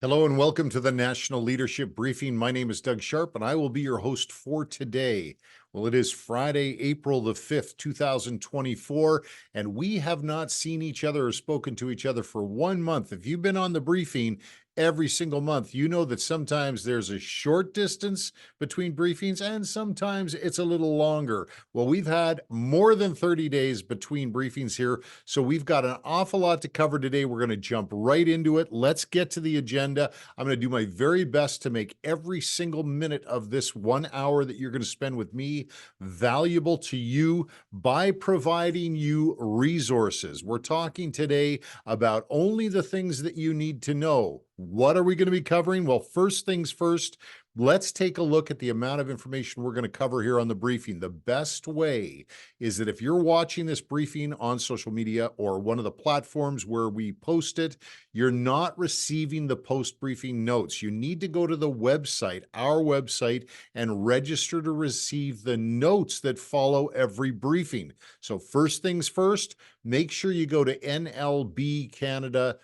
Hello and welcome to the National Leadership Briefing. My name is Doug Sharp and I will be your host for today. Well, it is Friday, April the 5th, 2024, and we have not seen each other or spoken to each other for 1 month. If you've been on the briefing every single month, you know that sometimes there's a short distance between briefings and sometimes it's a little longer. Well, we've had more than 30 days between briefings here, so we've got an awful lot to cover today. We're going to jump right into it. Let's get to the agenda. I'm going to do my very best to make every single minute of this 1 hour that you're going to spend with me valuable to you by providing you resources. We're talking today about only the things that you need to know. What are we going to be covering? Well, first things first, let's take a look at the amount of information we're going to cover here on the briefing. The best way is that if you're watching this briefing on social media or one of the platforms where we post it, you're not receiving the post-briefing notes. You need to go to the website, our website, and register to receive the notes that follow every briefing. So first things first, make sure you go to nlbcanada.com.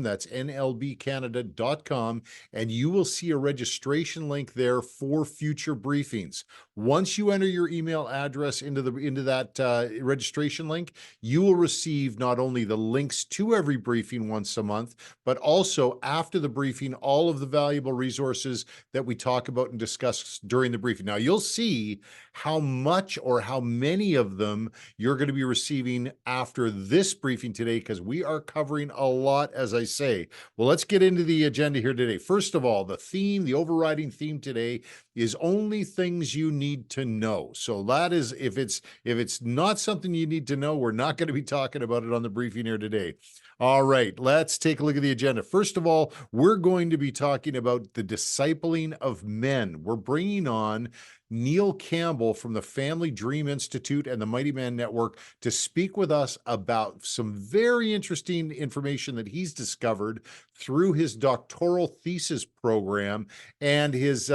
That's nlbcanada.com, and you will see a registration link there for future briefings. Once you enter your email address into that registration link, you will receive not only the links to every briefing once a month, but also after the briefing, all of the valuable resources that we talk about and discuss during the briefing. Now, you'll see how much or how many of them you're going to be receiving after this briefing today, because we are covering a lot, as I say. Well, let's get into the agenda here today. First of all, the overriding theme today is only things you need to know. So that is, if it's not something you need to know, we're not going to be talking about it on the briefing here today. All right, let's take a look at the agenda. First of all, we're going to be talking about the discipling of men. We're bringing on Neil Campbell from the Family Dream Institute and the Mighty Man Network to speak with us about some very interesting information that he's discovered through his doctoral thesis program and his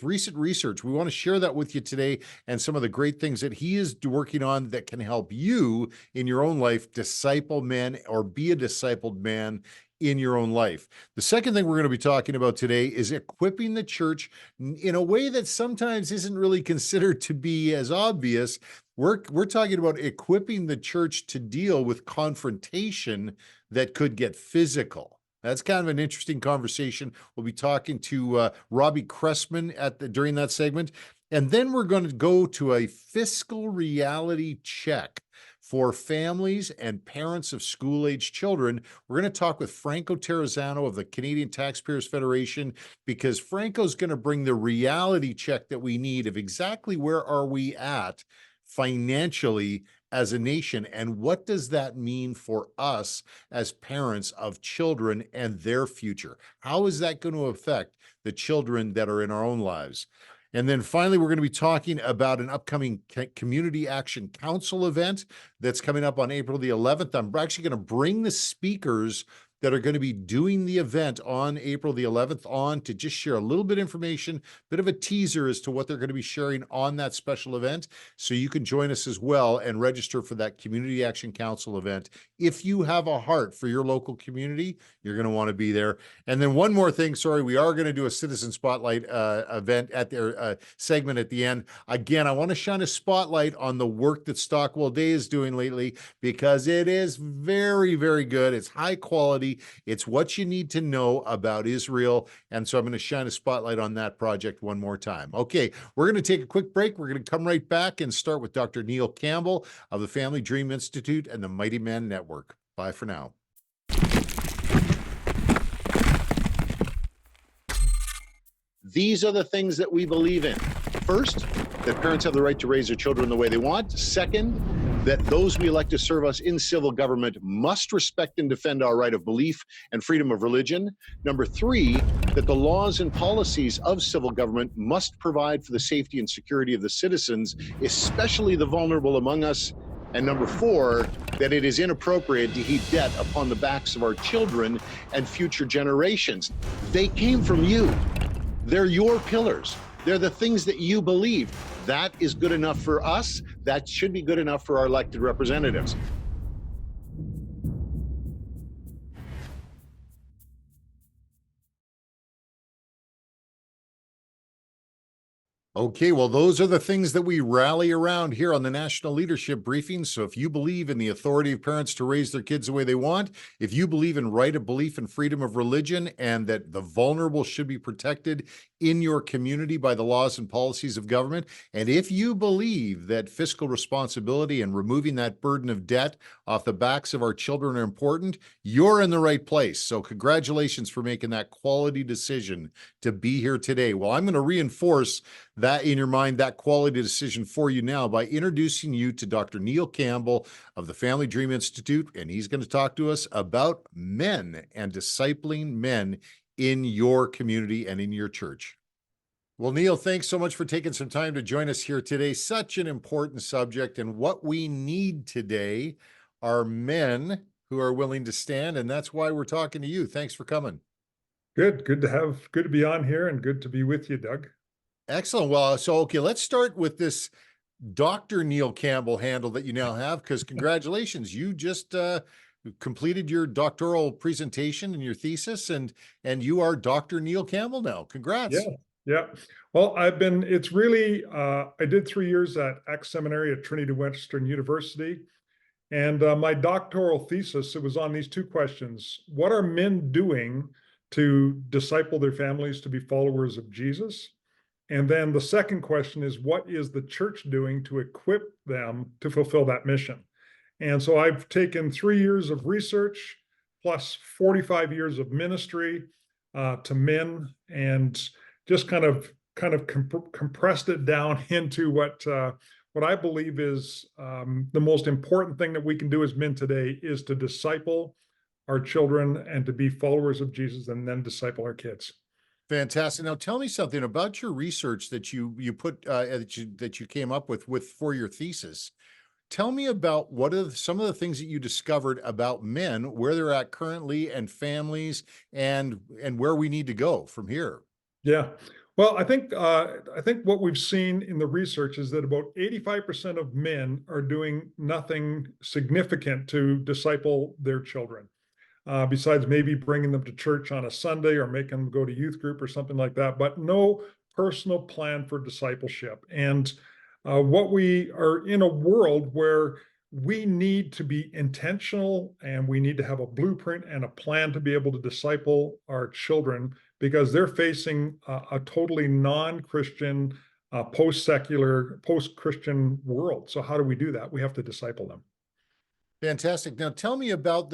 recent research. We want to share that with you today and some of the great things that he is working on that can help you in your own life disciple men or be a discipled man in your own life. The second thing we're going to be talking about today is equipping the church in a way that sometimes isn't really considered to be as obvious. We're talking about equipping the church to deal with confrontation that could get physical. That's kind of an interesting conversation. We'll be talking to Robbie Cressman during that segment. And then we're going to go to a fiscal reality check for families and parents of school-age children. We're going to talk with Fanco Terrazzano of the Canadian Taxpayers Federation, because Franco's going to bring the reality check that we need of exactly where are we at financially as a nation, and what does that mean for us as parents of children and their future? How is that going to affect the children that are in our own lives? And then finally, we're going to be talking about an upcoming Community Action Council event that's coming up on April the 11th. I'm actually going to bring the speakers that are going to be doing the event on April the 11th on to just share a little bit of information, bit of a teaser as to what they're going to be sharing on that special event. So you can join us as well and register for that Community Action Council event. If you have a heart for your local community, you're going to want to be there. And then one more thing, we are going to do a Citizen Spotlight event at their segment at the end. Again, I want to shine a spotlight on the work that Stockwell Day is doing lately, because it is very, very good. It's high quality. It's what you need to know about Israel. And so I'm going to shine a spotlight on that project one more time. Okay, we're going to take a quick break. We're going to come right back and start with Dr. Neil Campbell of the Family Dream Institute and the Mighty Man Network. Bye for now. These are the things that we believe in. First, that parents have the right to raise their children the way they want. Second, that those we elect to serve us in civil government must respect and defend our right of belief and freedom of religion. Number three, that the laws and policies of civil government must provide for the safety and security of the citizens, especially the vulnerable among us. And number four, that it is inappropriate to heap debt upon the backs of our children and future generations. They came from you. They're your pillars. They're the things that you believe. That is good enough for us. That should be good enough for our elected representatives. Okay, well, those are the things that we rally around here on the National Leadership Briefing. So if you believe in the authority of parents to raise their kids the way they want, if you believe in right of belief and freedom of religion, and that the vulnerable should be protected in your community by the laws and policies of government, and if you believe that fiscal responsibility and removing that burden of debt off the backs of our children are important, you're in the right place. So congratulations for making that quality decision to be here today. Well, I'm going to reinforce that in your mind, that quality decision for you now by introducing you to Dr. Neil Campbell of the Family Dream Institute. And he's going to talk to us about men and discipling men in your community and in your church. Well, Neil, thanks so much for taking some time to join us here today. Such an important subject. And what we need today are men who are willing to stand. And that's why we're talking to you. Thanks for coming. Good to be on here and good to be with you, Doug. Excellent. Well, so, okay, let's start with this Dr. Neil Campbell handle that you now have, because congratulations, you just completed your doctoral presentation and your thesis, and you are Dr. Neil Campbell now. Congrats. Yeah. Well, it's really, I did 3 years at X Seminary at Trinity Western University. And my doctoral thesis, it was on these two questions. What are men doing to disciple their families to be followers of Jesus? And then the second question is, what is the church doing to equip them to fulfill that mission? And so I've taken 3 years of research plus 45 years of ministry to men, and just kind of compressed it down into what I believe is the most important thing that we can do as men today is to disciple our children and to be followers of Jesus and then disciple our kids. Fantastic. Now, tell me something about your research that you put that you came up with for your thesis. Tell me about what are some of the things that you discovered about men, where they're at currently, and families, and where we need to go from here. Yeah. Well, I think what we've seen in the research is that about 85% of men are doing nothing significant to disciple their children. Besides maybe bringing them to church on a Sunday or making them go to youth group or something like that, but no personal plan for discipleship. And what we are in a world where we need to be intentional and we need to have a blueprint and a plan to be able to disciple our children, because they're facing a totally non-Christian, post-secular, post-Christian world. So how do we do that? We have to disciple them. Fantastic. Now tell me about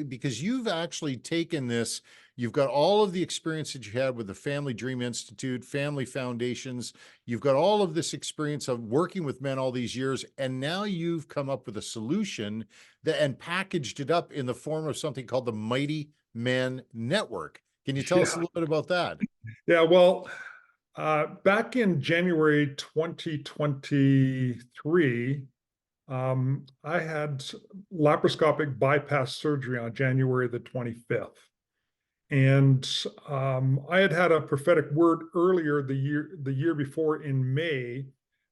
because you've actually taken this, you've got all of the experience that you had with the Family Dream Institute, Family Foundations, you've got all of this experience of working with men all these years, and now you've come up with a solution and packaged it up in the form of something called the Mighty Men Network. Can you tell us a little bit about that? Yeah, well, back in January 2023, I had laparoscopic bypass surgery on January the 25th. And I had a prophetic word earlier the year before in May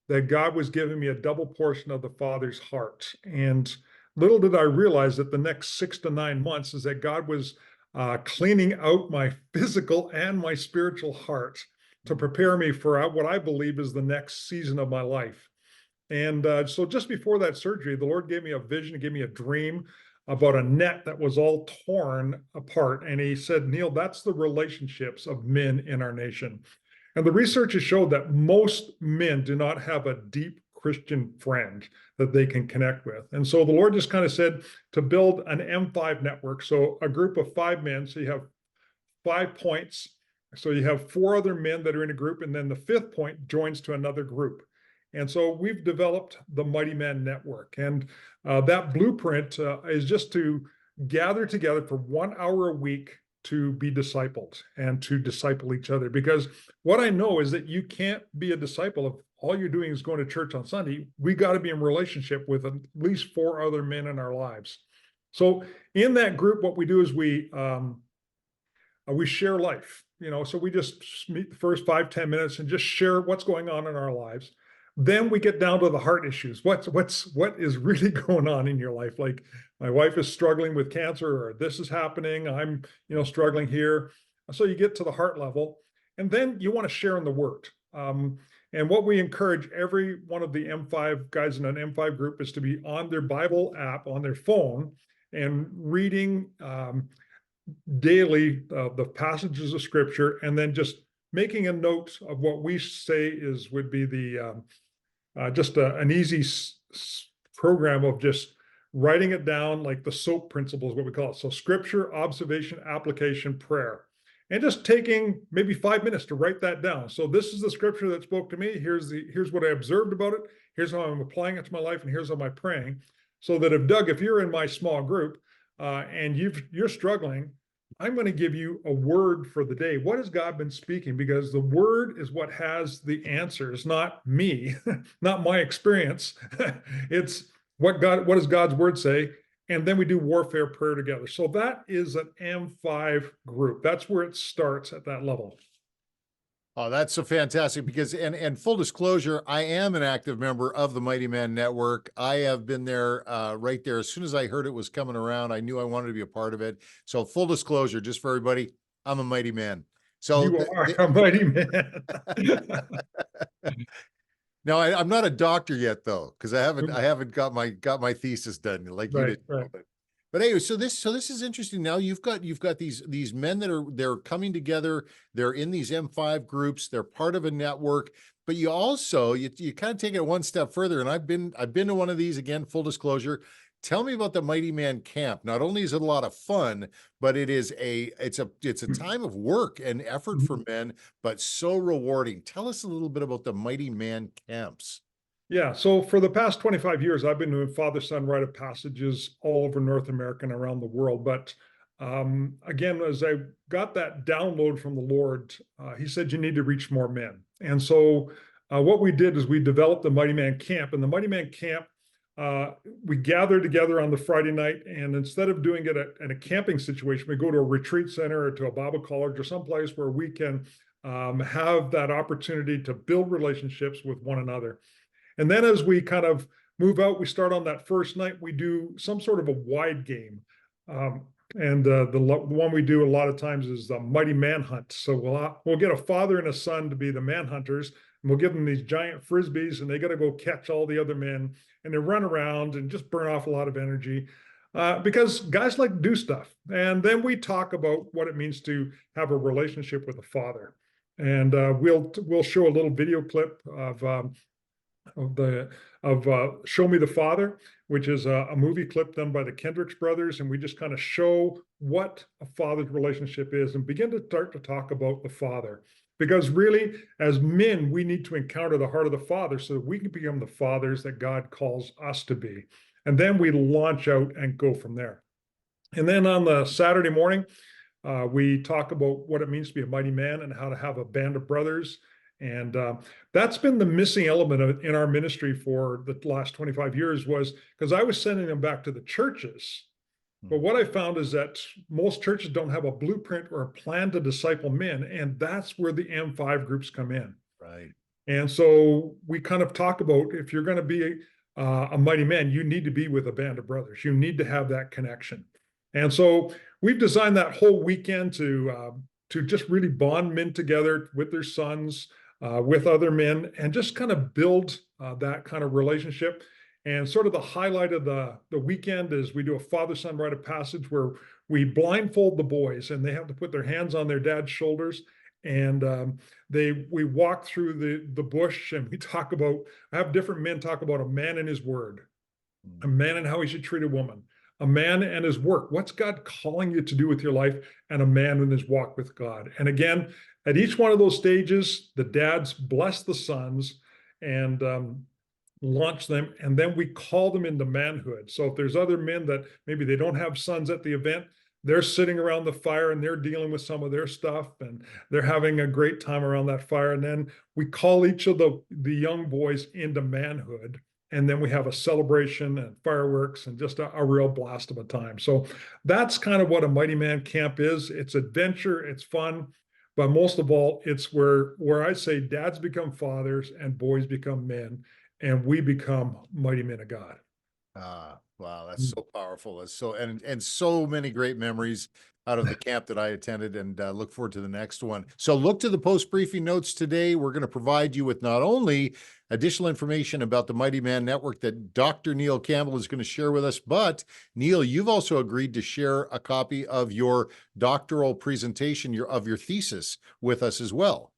that God was giving me a double portion of the Father's heart. And little did I realize that the next 6 to 9 months is that God was cleaning out my physical and my spiritual heart to prepare me for what I believe is the next season of my life. And so just before that surgery, the Lord gave me a vision, gave me a dream about a net that was all torn apart. And he said, Neil, that's the relationships of men in our nation. And the research has showed that most men do not have a deep Christian friend that they can connect with. And so the Lord just kind of said to build an M5 network. So a group of 5 men, so you have 5 points. So you have 4 other men that are in a group, and then the 5th point joins to another group. And so we've developed the Mighty Men Network. And that blueprint is just to gather together for 1 hour a week to be discipled and to disciple each other. Because what I know is that you can't be a disciple if all you're doing is going to church on Sunday. We got to be in relationship with at least 4 other men in our lives. So in that group, what we do is we share life. So we just meet the first 5-10 minutes and just share what's going on in our lives. Then we get down to the heart issues. What is really going on in your life? Like, my wife is struggling with cancer, or this is happening. I'm, struggling here. So you get to the heart level, and then you want to share in the word. And what we encourage every one of the M5 guys in an M5 group is to be on their Bible app on their phone and reading daily the passages of scripture, and then just making a note of what we say would be the just an easy program of just writing it down, like the SOAP principle is what we call it. So scripture, observation, application, prayer. And just taking maybe 5 minutes to write that down. So this is the scripture that spoke to me. Here's what I observed about it. Here's how I'm applying it to my life, and here's how I'm praying. So that if you're in my small group and you're struggling, I'm going to give you a word for the day. What has God been speaking? Because the word is what has the answers, not me, not my experience. It's what does God's word say? And then we do warfare prayer together. So that is an M5 group. That's where it starts at that level. Oh, that's so fantastic because, and full disclosure, I am an active member of the Mighty Man Network. I have been there right there. As soon as I heard it was coming around, I knew I wanted to be a part of it. So full disclosure, just for everybody, I'm a Mighty Man. So you are a Mighty Man. Now I'm not a doctor yet though, because I haven't got my thesis done like you did. Right. But anyway, so this is interesting. Now you've got these men that they're coming together. They're in these M5 groups. They're part of a network. But you also you kind of take it one step further. And I've been to one of these, again, full disclosure. Tell me about the Mighty Man Camp. Not only is it a lot of fun, but it's a time of work and effort for men, but so rewarding. Tell us a little bit about the Mighty Man Camps. Yeah, so for the past 25 years, I've been doing father-son rite of passages all over North America and around the world. But again, as I got that download from the Lord, he said, you need to reach more men. And so what we did is we developed the Mighty Man Camp. And the Mighty Man Camp, we gather together on the Friday night. And instead of doing it at a camping situation, we go to a retreat center or to a Bible college or someplace where we can have that opportunity to build relationships with one another. And then as we kind of move out, we start on that first night, we do some sort of a wide game. The one we do a lot of times is the Mighty Manhunt. So we'll get a father and a son to be the manhunters, and we'll give them these giant frisbees, and they got to go catch all the other men, and they run around and just burn off a lot of energy because guys like to do stuff. And then we talk about what it means to have a relationship with a father. And we'll show a little video clip of Show Me the Father, which is a movie clip done by the Kendricks brothers. And we just kind of show what a father's relationship is and begin to start to talk about the father. Because really, as men, we need to encounter the heart of the father so that we can become the fathers that God calls us to be. And then we launch out and go from there. And then on the Saturday morning, we talk about what it means to be a mighty man and how to have a band of brothers. And that's been the missing element in our ministry for the last 25 years, was because I was sending them back to the churches. But what I found is that most churches don't have a blueprint or a plan to disciple men. And that's where the M5 groups come in. Right. And so we kind of talk about, if you're going to be a mighty man, you need to be with a band of brothers. You need to have that connection. And so we've designed that whole weekend to just really bond men together with their sons, with other men, and just kind of build that kind of relationship. And sort of the highlight of the weekend is we do a father-son rite of passage where we blindfold the boys, and they have to put their hands on their dad's shoulders. And we walk through the bush, and I have different men talk about a man and his word, a man and how he should treat a woman, a man and his work. What's God calling you to do with your life? And a man in his walk with God. And again, at each one of those stages, the dads bless the sons and launch them. And then we call them into manhood. So if there's other men that maybe they don't have sons at the event, they're sitting around the fire and they're dealing with some of their stuff and they're having a great time around that fire. And then we call each of the young boys into manhood. And then we have a celebration and fireworks and just a real blast of a time. So that's kind of what a Mighty Man Camp is. It's adventure, it's fun, but most of all, it's where I say dads become fathers and boys become men, and we become mighty men of God. Wow, that's so powerful. That's so and so many great memories. out of the camp that I attended, and look forward to the next one. So look to the post-briefing notes today. We're going to provide you with not only additional information about the Mighty Man Network that Dr. Neil Campbell is going to share with us, but Neil, you've also agreed to share a copy of your doctoral presentation, of your thesis with us as well.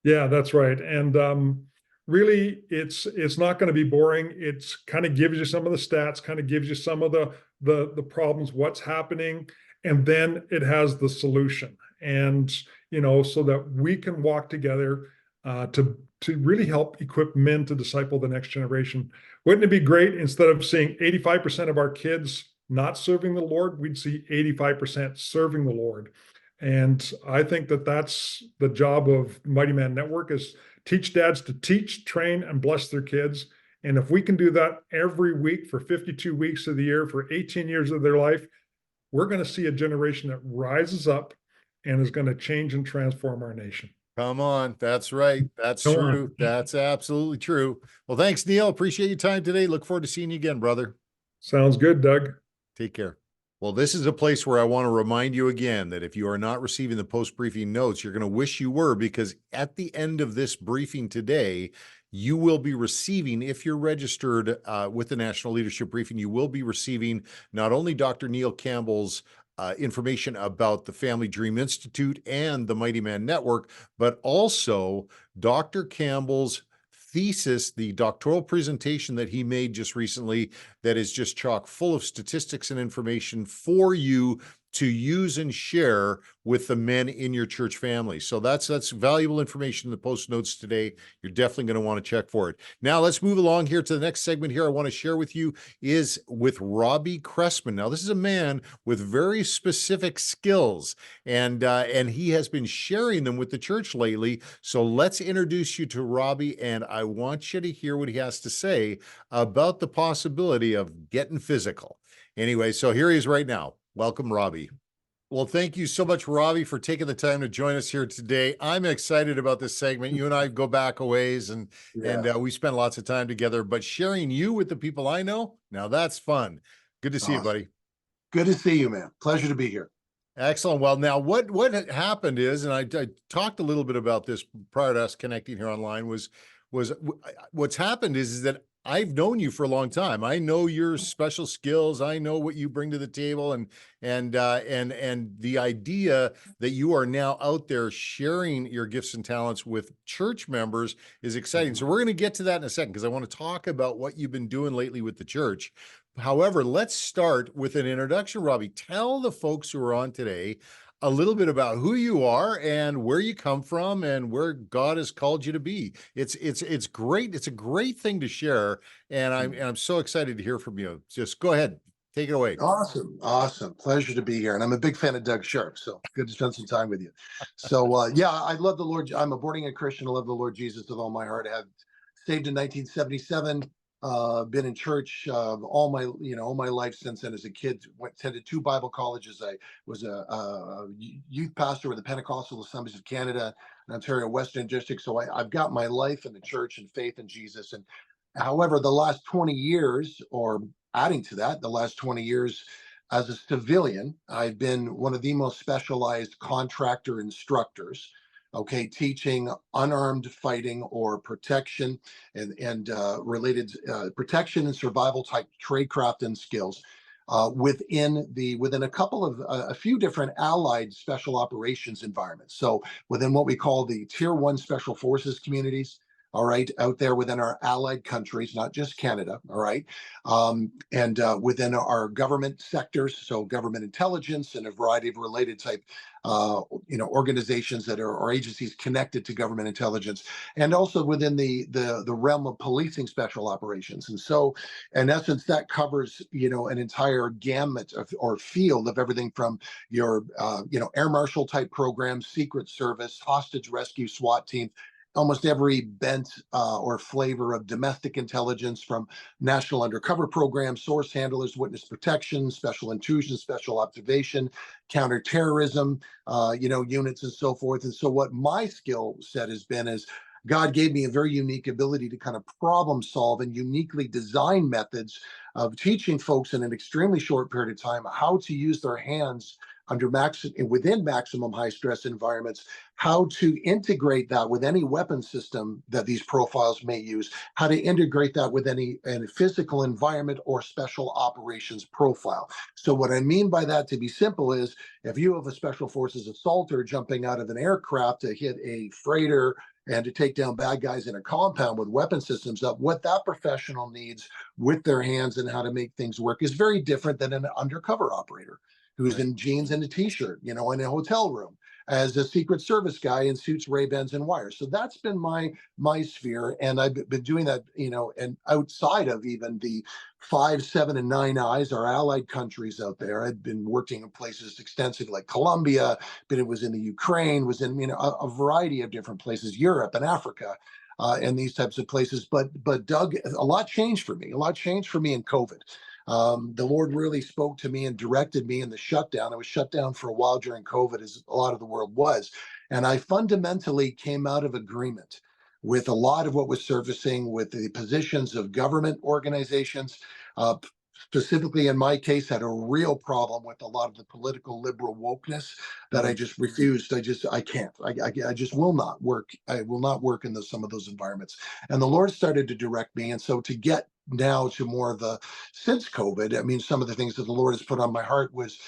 Yeah, that's right. And really, it's not going to be boring. It's kind of gives you some of the stats, kind of gives you some of the problems, what's happening, and then it has the solution. And so that we can walk together to really help equip men to disciple the next generation. Wouldn't it be great, instead of seeing 85% of our kids not serving the Lord, we'd see 85% serving the Lord. And I think that that's the job of Mighty Man Network, is teach dads to teach, train, and bless their kids. And if we can do that every week for 52 weeks of the year, for 18 years of their life, we're going to see a generation that rises up and is going to change and transform our nation. Come on. That's right. That's Come on. true. That's absolutely true. Well, thanks, Neil. Appreciate your time today. Look forward to seeing you again, brother. Sounds good, Doug. Take care. Well, this is a place where I want to remind you again that if you are not receiving the post-briefing notes, you're going to wish you were, because at the end of this briefing today, you will be receiving, if you're registered with the National Leadership Briefing, you will be receiving not only Dr. Neil Campbell's information about the Family Dream Institute and the Mighty Man Network, but also Dr. Campbell's thesis, the doctoral presentation that he made just recently, that is just chock full of statistics and information for you to use and share with the men in your church family. So that's valuable information in the post notes today. You're definitely going to want to check for it. Now let's move along here to the next segment here I want to share with you is with Robbie Cressman. Now this is a man with very specific skills, and he has been sharing them with the church lately. So let's introduce you to Robbie, and I want you to hear what he has to say about the possibility of getting physical. Anyway, so here he is right now. Welcome, Robbie. Well, thank you so much, Robbie, for taking the time to join us here today. I'm excited about this segment. You and I go back a ways, and we spend lots of time together, but sharing you with the people I know, now that's fun. Good to see you, buddy. Good to see you, man. Pleasure to be here. Excellent. Well, now what had happened is, and I talked a little bit about this prior to us connecting here online, was what's happened is that I've known you for a long time. I know your special skills. I know what you bring to the table, and the idea that you are now out there sharing your gifts and talents with church members is exciting. So we're going to get to that in a second, because I want to talk about what you've been doing lately with the church. However, let's start with an introduction, Robbie. Tell the folks who are on today a little bit about who you are and where you come from and where God has called you to be. It's great. It's a great thing to share, and I'm so excited to hear from you. Just go ahead, take it away. Awesome. Pleasure to be here, and I'm a big fan of Doug Sharp, so good to spend some time with you. So yeah, I love the Lord. I'm a born-again Christian. I love the Lord Jesus with all my heart. I have saved in 1977. Been in church all my life since then. As a kid, attended 2 Bible colleges. I was a youth pastor with the Pentecostal Assemblies of Canada and Ontario Western District. So I've got my life in the church and faith in Jesus. And however, the last 20 years, or adding to that, the last 20 years as a civilian, I've been one of the most specialized contractor instructors. Okay, teaching unarmed fighting or protection and related protection and survival type tradecraft and skills within a few different allied special operations environments. So within what we call the Tier 1 Special Forces communities, all right, out there within our allied countries, not just Canada, all right, and within our government sectors, so government intelligence and a variety of related type, organizations that are or agencies connected to government intelligence, and also within the realm of policing special operations. And so, in essence, that covers an entire gamut of or field of everything from your air marshal type programs, Secret Service, hostage rescue, SWAT teams, almost every bent or flavor of domestic intelligence, from national undercover programs, source handlers, witness protection, special intrusion, special observation, counterterrorism, units and so forth. And so what my skill set has been is God gave me a very unique ability to kind of problem solve and uniquely design methods of teaching folks in an extremely short period of time how to use their hands within maximum high stress environments, how to integrate that with any weapon system that these profiles may use, how to integrate that with any physical environment or special operations profile. So what I mean by that, to be simple, is if you have a special forces assaulter jumping out of an aircraft to hit a freighter and to take down bad guys in a compound with weapon systems up, what that professional needs with their hands and how to make things work is very different than an undercover operator who's Right. in jeans and a t-shirt, in a hotel room, as a Secret Service guy in suits, Ray-Bans, and wires. So that's been my sphere, and I've been doing that, and outside of even the 5, 7, and 9 eyes, our allied countries out there. I've been working in places extensively like Colombia, but it was in the Ukraine, was in a variety of different places, Europe and Africa. And these types of places, but Doug, a lot changed for me. A lot changed for me in COVID. The Lord really spoke to me and directed me in the shutdown. I was shut down for a while during COVID, as a lot of the world was. And I fundamentally came out of agreement with a lot of what was surfacing with the positions of government organizations. Specifically, in my case, had a real problem with a lot of the political liberal wokeness that I just refused. I can't. I just will not work. I will not work in some of those environments. And the Lord started to direct me. And so to get now to more of the, since COVID, I mean, some of the things that the Lord has put on my heart was,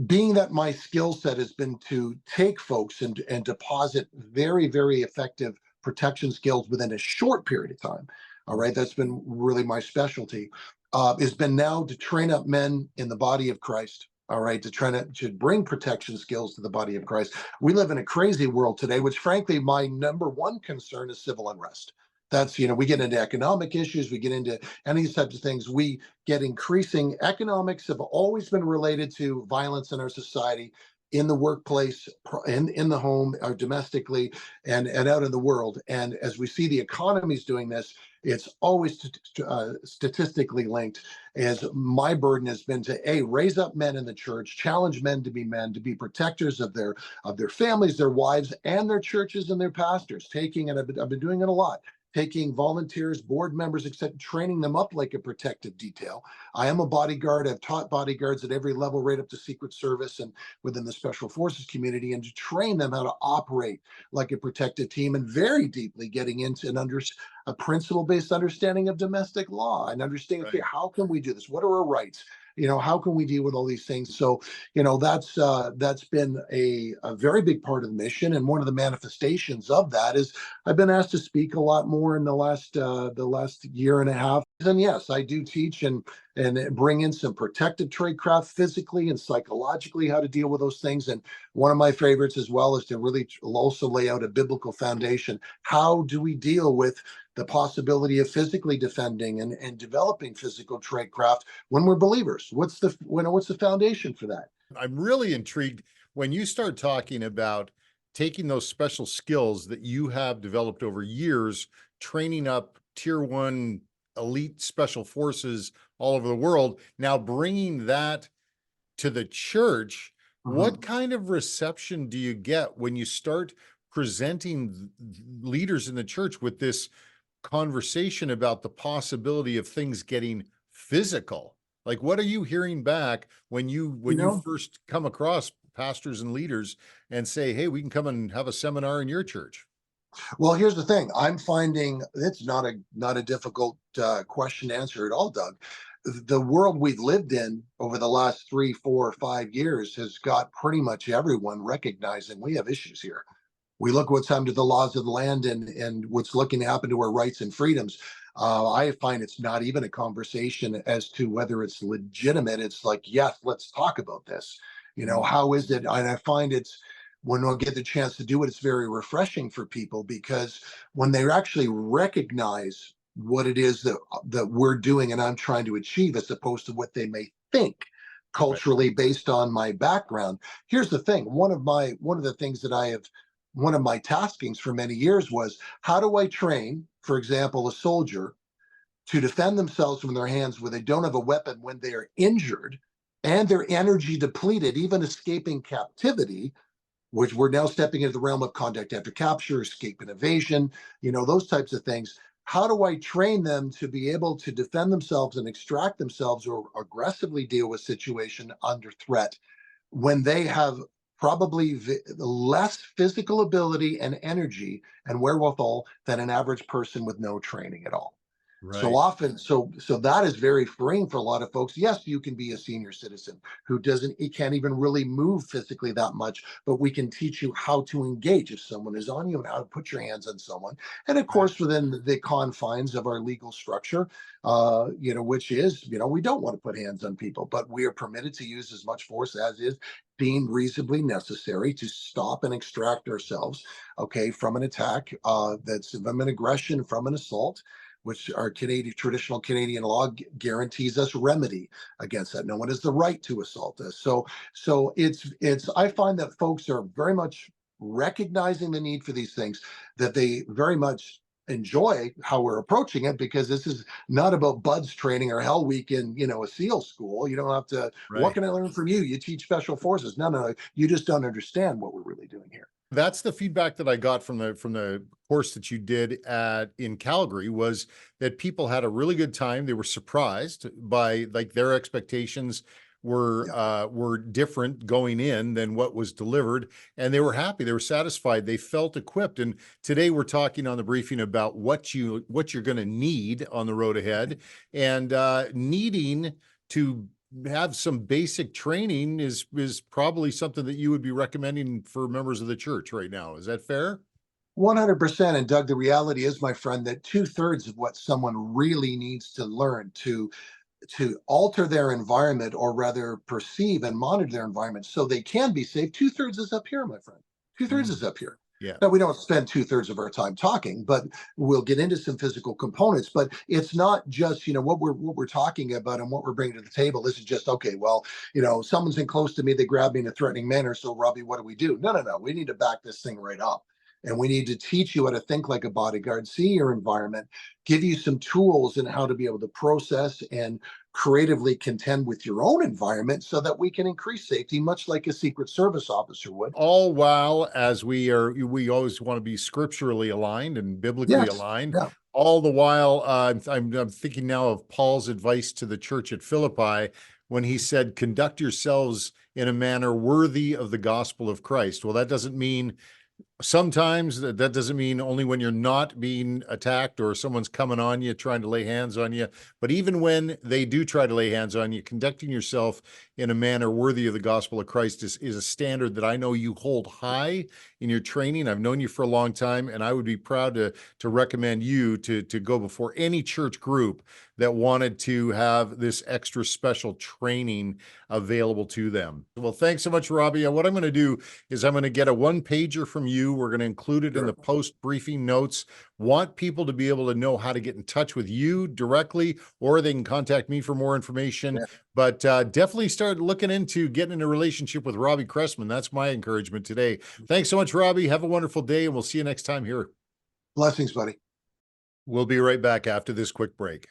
being that my skill set has been to take folks and deposit very, very effective protection skills within a short period of time. All right, that's been really my specialty. Has been now to train up men in the body of Christ. All right, to try to bring protection skills to the body of Christ. We live in a crazy world today, which frankly, my number one concern is civil unrest. That's, we get into economic issues, we get into any types of things. We get increasing, economics have always been related to violence in our society, in the workplace, in the home, or domestically, and out in the world. And as we see the economies doing this, it's always statistically linked. As my burden has been to raise up men in the church, challenge men, to be protectors of their families, their wives, and their churches and their pastors. And I've been doing it a lot, taking volunteers, board members, etc., training them up like a protective detail. I am a bodyguard. I've taught bodyguards at every level, right up to Secret Service and within the Special Forces community, and to train them how to operate like a protective team, and very deeply getting into a principle-based understanding of domestic law and understanding, okay, how can we do this? What are our rights? How can we deal with all these things? So, that's been a very big part of the mission. And one of the manifestations of that is I've been asked to speak a lot more in the last year and a half. And yes, I do teach and bring in some protective tradecraft, physically and psychologically, how to deal with those things. And one of my favorites as well is to really also lay out a biblical foundation. How do we deal with the possibility of physically defending and developing physical tradecraft when we're believers? What's the foundation for that? I'm really intrigued when you start talking about taking those special skills that you have developed over years, training up tier 1 elite special forces all over the world, now bringing that to the church. What kind of reception do you get when you start presenting leaders in the church with this conversation about the possibility of things getting physical? Like, what are you hearing back when you first come across pastors and leaders and say, hey, we can come and have a seminar in your church? Well, here's the thing. I'm finding it's not a difficult question to answer at all, Doug. The world we've lived in over the last 3, 4, 5 years has got pretty much everyone recognizing we have issues here. We look what's happened to the laws of the land and what's looking to happen to our rights and freedoms. I find it's not even a conversation as to whether it's legitimate. It's like, yes, let's talk about this. How is it? And I find it's, when I get the chance to do it, it's very refreshing for people, because when they actually recognize what it is that we're doing and I'm trying to achieve, as opposed to what they may think culturally based on my background. Here's the thing. One of the things that one of my taskings for many years was, how do I train, for example, a soldier to defend themselves from their hands where they don't have a weapon when they are injured and their energy depleted, even escaping captivity, which we're now stepping into the realm of conduct after capture, escape and evasion, those types of things. How do I train them to be able to defend themselves and extract themselves, or aggressively deal with situation under threat when they have probably less physical ability and energy and wherewithal than an average person with no training at all. So Right. often, so that is very freeing for a lot of folks. Yes, you can be a senior citizen who he can't even really move physically that much, but we can teach you how to engage if someone is on you and how to put your hands on someone. And of Right. course, within the confines of our legal structure, which is, we don't want to put hands on people, but we are permitted to use as much force as is deemed reasonably necessary to stop and extract ourselves, okay, from an attack that's from an aggression, from an assault, which our traditional Canadian law guarantees us remedy against that. No one has the right to assault us. So it's I find that folks are very much recognizing the need for these things, that they very much enjoy how we're approaching it, because this is not about buds training or hell week in a SEAL school. You don't have to, what Right. can I learn from you? You teach special forces. No, you just don't understand what we're really doing here. That's the feedback that I got from the course that you did in Calgary, was that people had a really good time. They were surprised by, like, their expectations were different going in than what was delivered, and they were happy. They were satisfied. They felt equipped. And today we're talking on the briefing about what you're going to need on the road ahead, and needing to have some basic training is probably something that you would be recommending for members of the church right now. Is that fair? 100%. And Doug, the reality is, my friend, that 2/3 of what someone really needs to learn to alter their environment, or rather perceive and monitor their environment so they can be safe, 2/3 is up here, my friend. 2/3 is up here. Yeah. Now, we don't spend 2/3 of our time talking, but we'll get into some physical components. But it's not just, what we're talking about and what we're bringing to the table isn't just, okay, well, someone's in close to me, they grab me in a threatening manner. So, Robbie, what do we do? No. We need to back this thing right up. And we need to teach you how to think like a bodyguard, see your environment, give you some tools and how to be able to process and creatively contend with your own environment so that we can increase safety, much like a Secret Service officer would. All while, as we always want to be scripturally aligned and biblically Yes. aligned. Yeah. All the while, I'm thinking now of Paul's advice to the church at Philippi when he said, "Conduct yourselves in a manner worthy of the gospel of Christ." Well, that doesn't mean sometimes, that doesn't mean only when you're not being attacked or someone's coming on you trying to lay hands on you, but even when they do try to lay hands on you, conducting yourself in a manner worthy of the gospel of Christ is a standard that I know you hold high in your training. I've known you for a long time, and I would be proud to recommend you to go before any church group that wanted to have this extra special training available to them. Well, thanks so much, Robbie. What I'm going to do is I'm going to get a one-pager from you. We're going to include it in the post-briefing notes. Want people to be able to know how to get in touch with you directly, or they can contact me for more information. Yeah. But definitely start looking into getting in a relationship with Robbie Cressman. That's my encouragement today. Thanks so much, Robbie. Have a wonderful day, and we'll see you next time here. Blessings, buddy. We'll be right back after this quick break.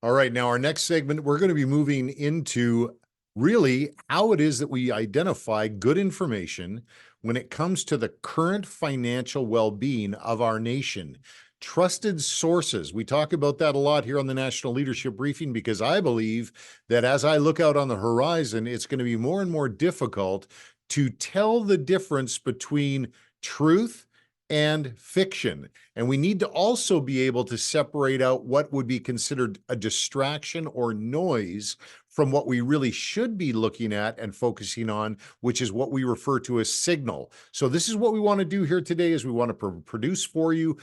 All right, now our next segment, we're going to be moving into really how it is that we identify good information when it comes to the current financial well-being of our nation. Trusted sources. We talk about that a lot here on the National Leadership Briefing, because I believe that as I look out on the horizon, it's going to be more and more difficult to tell the difference between truth and fiction. And we need to also be able to separate out what would be considered a distraction or noise from what we really should be looking at and focusing on, which is what we refer to as signal. So this is what we want to do here today is we want to produce for you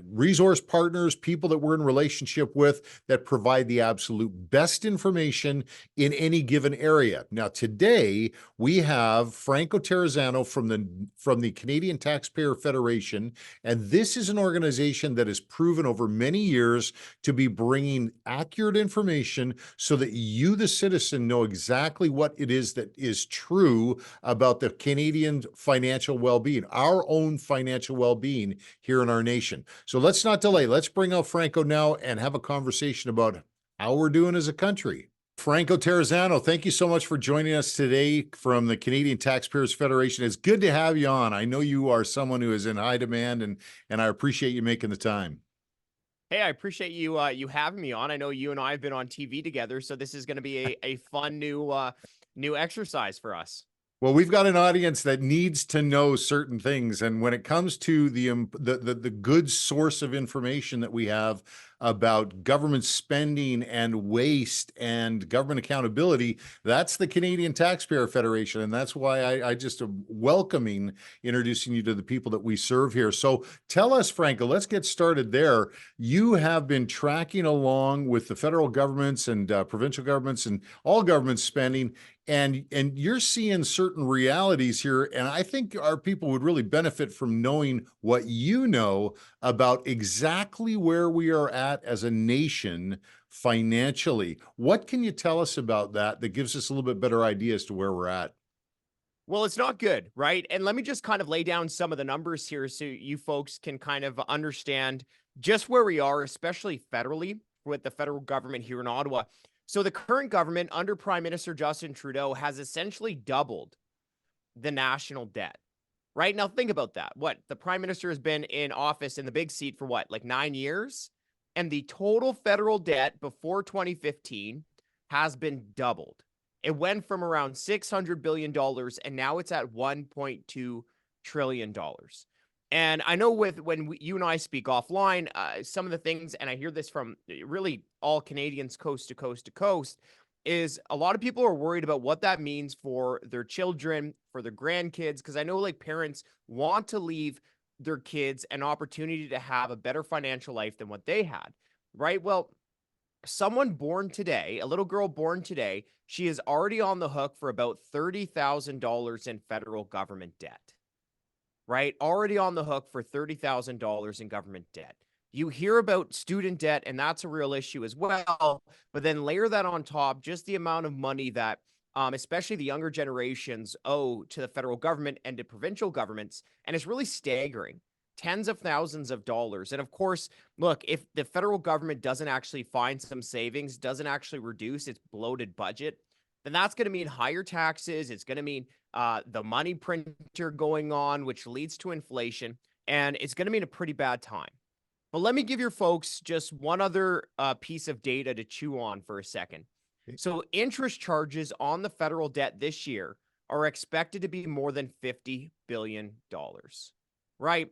resource partners, people that we're in relationship with that provide the absolute best information in any given area. Now, today we have Fanco Terrazzano from the Canadian Taxpayer Federation, and this is an organization that has proven over many years to be bringing accurate information so that you, the citizen, know exactly what it is that is true about the Canadian financial well-being, our own financial well-being here in our nation. So let's not delay. Let's bring out Fanco now and have a conversation about how we're doing as a country. Fanco Terrazzano, thank you so much for joining us today from the Canadian Taxpayers Federation. It's good to have you on. I know you are someone who is in high demand, and I appreciate you making the time. Hey, I appreciate you you having me on. I know you and I have been on TV together, so this is going to be a fun new exercise for us. Well, we've got an audience that needs to know certain things, and when it comes to the good source of information that we have about government spending and waste and government accountability, that's the Canadian Taxpayer Federation, and that's why I just am welcoming introducing you to the people that we serve here. So tell us, Fanco, let's get started there. You have been tracking along with the federal governments and provincial governments and all government spending, and you're seeing certain realities here, and I think our people would really benefit from knowing what you know about exactly where we are at as a nation financially. What can you tell us about that gives us a little bit better idea as to where we're at? Well, it's not good, right? And let me just kind of lay down some of the numbers here so you folks can kind of understand just where we are, especially federally with the federal government here in Ottawa. So the current government under Prime Minister Justin Trudeau has essentially doubled the national debt. Right now, think about that. What the Prime Minister has been in office in the big seat for what, like 9 years? And the total federal debt before 2015 has been doubled. It went from around $600 billion and now it's at $1.2 trillion. And I know when you and I speak offline, some of the things, and I hear this from really all Canadians coast to coast to coast, is a lot of people are worried about what that means for their children, for their grandkids, because I know like parents want to leave their kids an opportunity to have a better financial life than what they had, right? Well, someone born today, a little girl born today, she is already on the hook for about $30,000 in federal government debt, right? Already on the hook for $30,000 in government debt. You hear about student debt, and that's a real issue as well. But then layer that on top, just the amount of money that especially the younger generations owe to the federal government and to provincial governments. And it's really staggering. Tens of thousands of dollars. And of course, look, if the federal government doesn't actually find some savings, doesn't actually reduce its bloated budget, then that's going to mean higher taxes. It's going to mean the money printer going on, which leads to inflation. And it's going to mean a pretty bad time. But let me give your folks just one other piece of data to chew on for a second. So interest charges on the federal debt this year are expected to be more than $50 billion, right?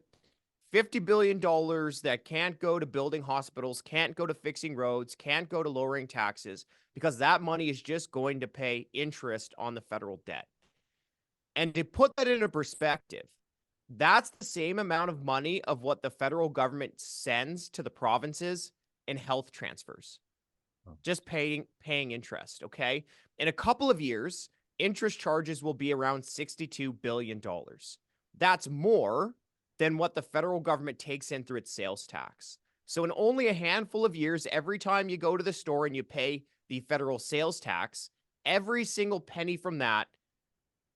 $50 billion that can't go to building hospitals, can't go to fixing roads, can't go to lowering taxes, because that money is just going to pay interest on the federal debt. And to put that into perspective, that's the same amount of money of what the federal government sends to the provinces in health transfers. Just paying interest, okay? In a couple of years, interest charges will be around $62 billion. That's more than what the federal government takes in through its sales tax. So in only a handful of years, every time you go to the store and you pay the federal sales tax, every single penny from that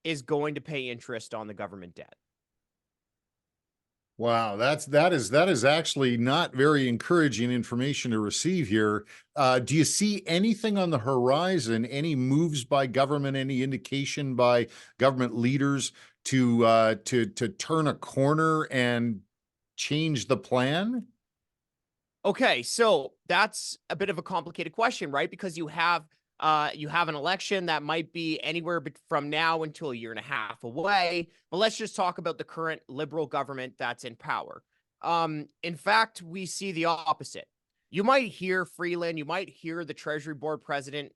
is going to pay interest on the government debt. Wow, that is actually not very encouraging information to receive here. Do you see anything on the horizon, any moves by government, any indication by government leaders to turn a corner and change the plan? Okay, so that's a bit of a complicated question, right? Because you have an election that might be anywhere from now until a year and a half away. But let's just talk about the current Liberal government that's in power. In fact, we see the opposite. You might hear Freeland, you might hear the Treasury Board president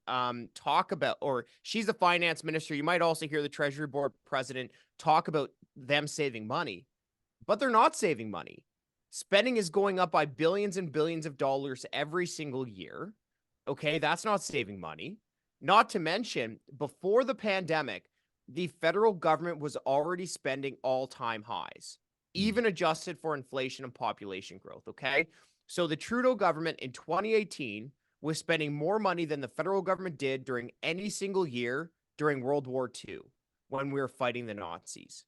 talk about, or she's the finance minister. You might also hear the Treasury Board president talk about them saving money, but they're not saving money. Spending is going up by billions and billions of dollars every single year. Okay, that's not saving money. Not to mention, before the pandemic, the federal government was already spending all-time highs, even adjusted for inflation and population growth, okay? So the Trudeau government in 2018 was spending more money than the federal government did during any single year during World War II when we were fighting the Nazis.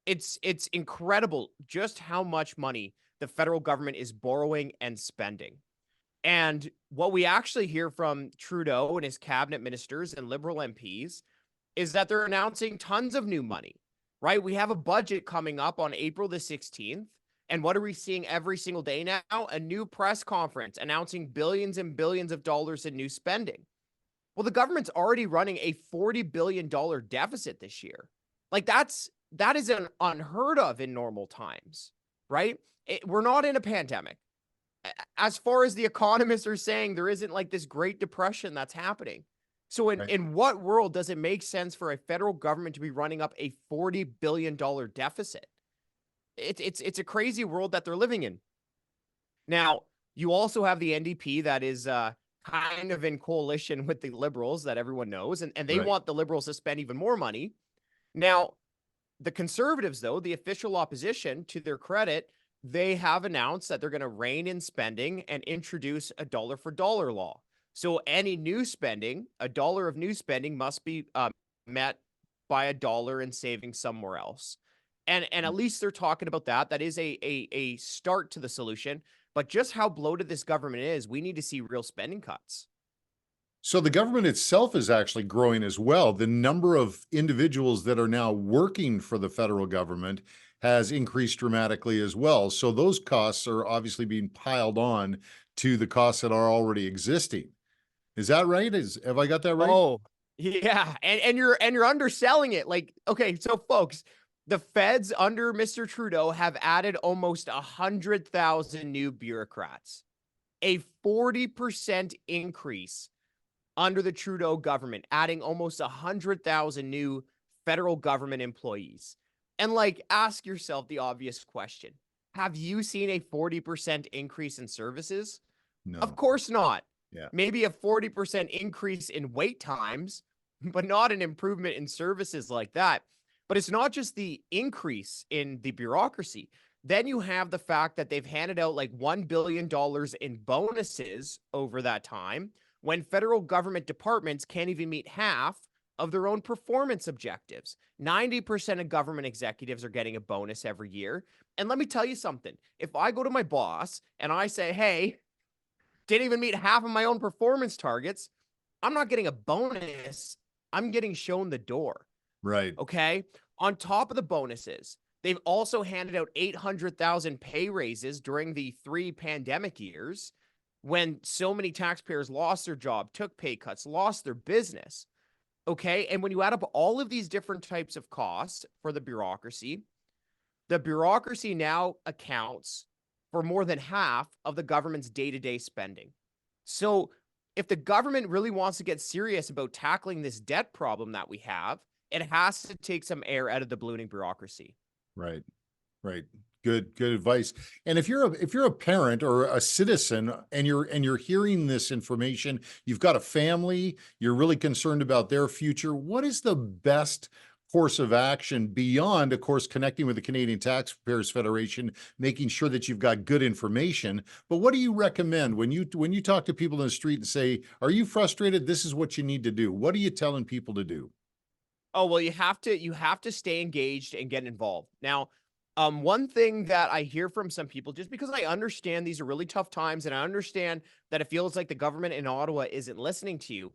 It's incredible just how much money the federal government is borrowing and spending. And what we actually hear from Trudeau and his cabinet ministers and Liberal MPs is that they're announcing tons of new money, right? We have a budget coming up on April the 16th. And what are we seeing every single day now? A new press conference announcing billions and billions of dollars in new spending. Well, the government's already running a $40 billion deficit this year. Like that is unheard of in normal times, right? We're not in a pandemic. As far as the economists are saying, there isn't like this Great Depression that's happening. So in what world does it make sense for a federal government to be running up a $40 billion deficit? It's a crazy world that they're living in. Now, you also have the NDP that is kind of in coalition with the Liberals that everyone knows, and they want the Liberals to spend even more money. Now, the Conservatives, though, the official opposition, to their credit, they have announced that they're going to rein in spending and introduce a dollar for dollar law. So any new spending, a dollar of new spending must be met by a dollar in savings somewhere else. And at least they're talking about that. That is a start to the solution. But just how bloated this government is, we need to see real spending cuts. So the government itself is actually growing as well. The number of individuals that are now working for the federal government has increased dramatically as well. So those costs are obviously being piled on to the costs that are already existing. Is that right? Have I got that right? Oh, yeah. And you're underselling it. Like, okay, so folks, the feds under Mr. Trudeau have added almost 100,000 new bureaucrats, a 40% increase under the Trudeau government, adding almost 100,000 new federal government employees. And like, ask yourself the obvious question. Have you seen a 40% increase in services? No. Of course not. Yeah. Maybe a 40% increase in wait times, but not an improvement in services like that. But it's not just the increase in the bureaucracy. Then you have the fact that they've handed out like $1 billion in bonuses over that time, when federal government departments can't even meet half of their own performance objectives. 90% of government executives are getting a bonus every year. And let me tell you something. If I go to my boss and I say, hey, didn't even meet half of my own performance targets, I'm not getting a bonus. I'm getting shown the door. Right. Okay. On top of the bonuses, they've also handed out 800,000 pay raises during the 3 pandemic years when so many taxpayers lost their job, took pay cuts, lost their business. Okay. And when you add up all of these different types of costs for the bureaucracy now accounts for more than half of the government's day-to-day spending. So if the government really wants to get serious about tackling this debt problem that we have, it has to take some air out of the ballooning bureaucracy. Right. Right. Good advice. And if you're a parent or a citizen and you're hearing this information, you've got a family, you're really concerned about their future, what is the best course of action beyond, of course, connecting with the Canadian Taxpayers Federation, making sure that you've got good information? But what do you recommend when you talk to people in the street and say, are you frustrated? This is what you need to do. What are you telling people to do? Oh, well, you have to stay engaged and get involved. Now, one thing that I hear from some people, just because I understand these are really tough times and I understand that it feels like the government in Ottawa isn't listening to you,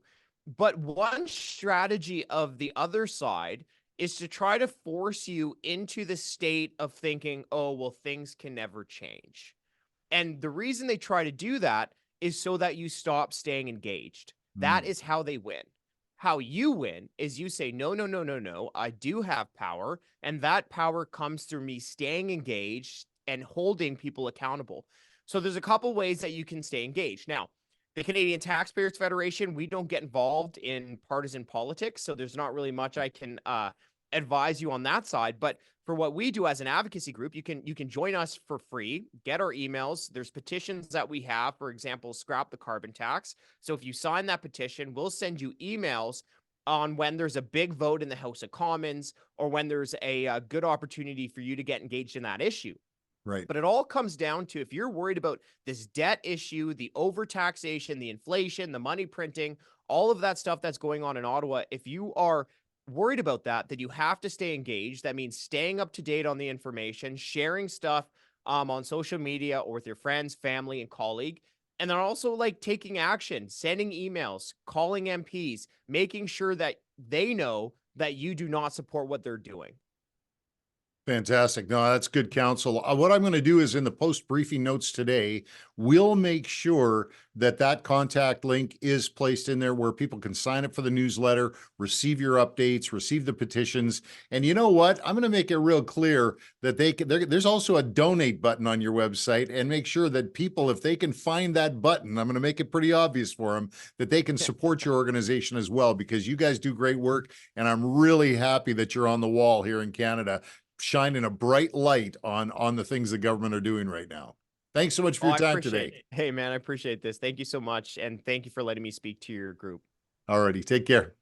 but one strategy of the other side is to try to force you into the state of thinking, oh, well, things can never change. And the reason they try to do that is so that you stop staying engaged. That is how they win. How you win is you say, no, I do have power. And that power comes through me staying engaged and holding people accountable. So there's a couple ways that you can stay engaged. Now, the Canadian Taxpayers Federation, we don't get involved in partisan politics, so there's not really much I can advise you on that side. But for what we do as an advocacy group, you can join us for free, get our emails. There's petitions that we have, for example, scrap the carbon tax. So if you sign that petition, we'll send you emails on when there's a big vote in the House of Commons or when there's a good opportunity for you to get engaged in that issue. Right. But it all comes down to, if you're worried about this debt issue, the overtaxation, the inflation, the money printing, all of that stuff that's going on in Ottawa, if you are worried about that, then you have to stay engaged. That means staying up to date on the information, sharing stuff on social media or with your friends, family, and colleague. And then also like taking action, sending emails, calling MPs, making sure that they know that you do not support what they're doing. Fantastic. No, that's good counsel. What I'm going to do is in the post briefing notes today, we'll make sure that that contact link is placed in there where people can sign up for the newsletter, receive your updates, receive the petitions. And you know what? I'm going to make it real clear that there's also a donate button on your website, and make sure that people, if they can find that button, I'm going to make it pretty obvious for them that they can support your organization as well, because you guys do great work. And I'm really happy that you're on the wall here in Canada, shining a bright light on the things the government are doing right now. Thanks so much for your time today. Hey, man, I appreciate this. Thank you so much. And thank you for letting me speak to your group. All righty. Take care.